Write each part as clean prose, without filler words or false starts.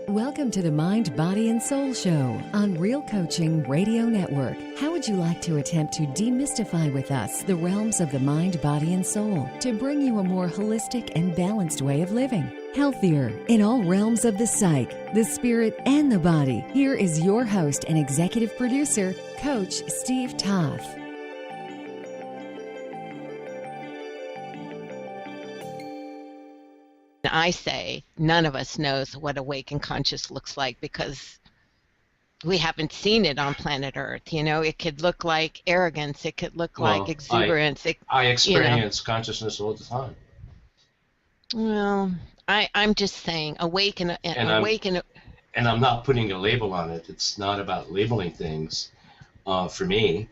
Welcome to the Mind, Body, and Soul Show on Real Coaching Radio Network. How would you like to attempt to demystify with us the realms of the mind, body, and soul to bring you a more holistic and balanced way of living? Healthier in all realms of the psyche, the spirit, and the body. Here is your host and executive producer, Coach Steve Toth. I say none of us knows what awakened conscious looks like because we haven't seen it on planet Earth. You know, it could look like arrogance. It could look like exuberance. I experience consciousness all the time. Well, I'm just saying awaken. And I'm not putting a label on it. It's not about labeling things. For me,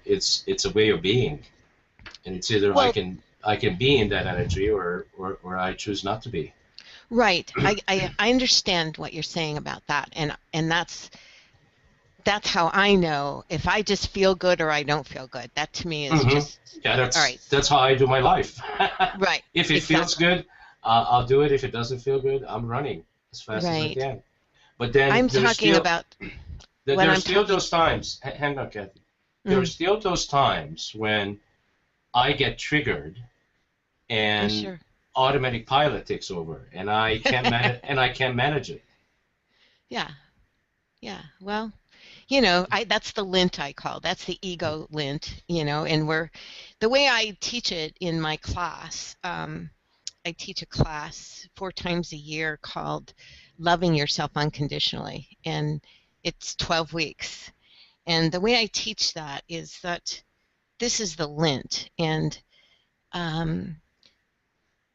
it's a way of being, and it's either I can be in that energy or I choose not to be. Right. I understand what you're saying about that, and that's how I know if I just feel good or I don't feel good. That to me is just that's all right. That's how I do my life. Right. If it feels good, I'll do it. If it doesn't feel good, I'm running as fast as I can. But then I'm talking about there's still those times. Hang on, Kathy. There are still those times when I get triggered and automatic pilot takes over, and I can't manage it. Yeah. Well, you know, that's the lint I call. That's the ego lint. You know, and the way I teach it in my class. I teach a class 4 times a year called Loving Yourself Unconditionally, and it's 12 weeks. And the way I teach that is that this is the lint, and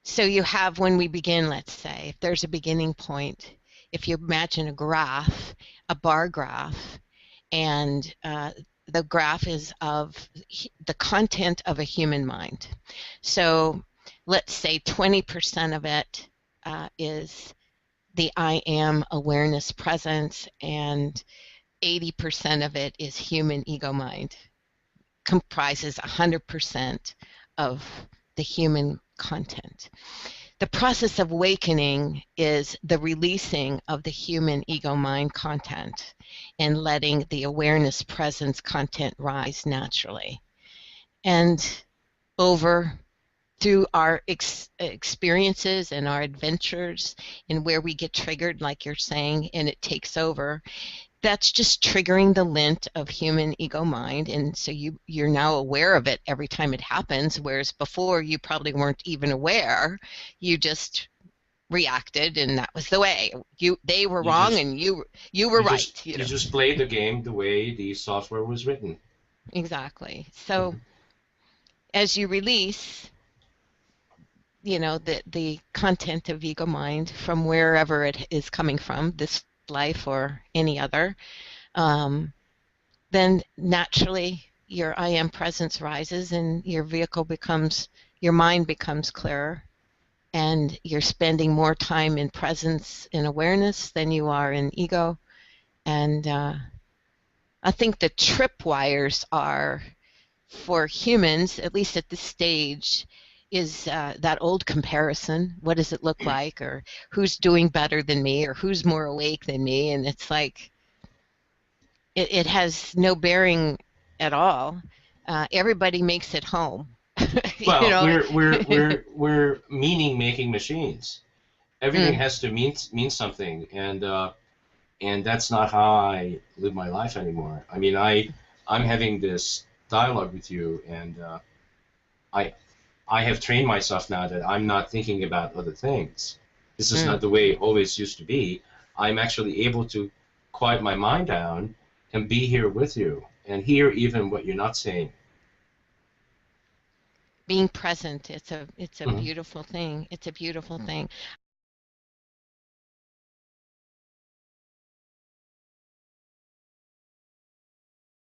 so you have, when we begin, let's say, if there's a beginning point, if you imagine a graph, a bar graph, and the graph is of the content of a human mind. So let's say 20% of it is the I am awareness presence, and 80% of it is human ego mind. Comprises 100% of the human content. The process of awakening is the releasing of the human ego mind content and letting the awareness presence content rise naturally. And through our experiences and our adventures and where we get triggered, like you're saying, and it takes over, that's just triggering the lint of human ego mind, and so you're now aware of it every time it happens, whereas before you probably weren't even aware. You just reacted, and that was the way. They were wrong, and you were right. You just played the game the way the software was written. Exactly. So as you release, you know, the content of ego mind from wherever it is coming from, this life or any other, then naturally your I am presence rises, and your mind becomes clearer, and you're spending more time in presence in awareness than you are in ego. And I think the tripwires are, for humans, at least at this stage, is that old comparison. What does it look like, or who's doing better than me, or who's more awake than me? And it's like it has no bearing at all. Everybody makes it home. Well, you know? we're meaning-making machines. Everything has to mean something, and that's not how I live my life anymore. I mean, I'm having this dialogue with you, and I have trained myself now that I'm not thinking about other things. This is not the way it always used to be. I'm actually able to quiet my mind down and be here with you and hear even what you're not saying. Being present, it's a beautiful thing. It's a beautiful thing.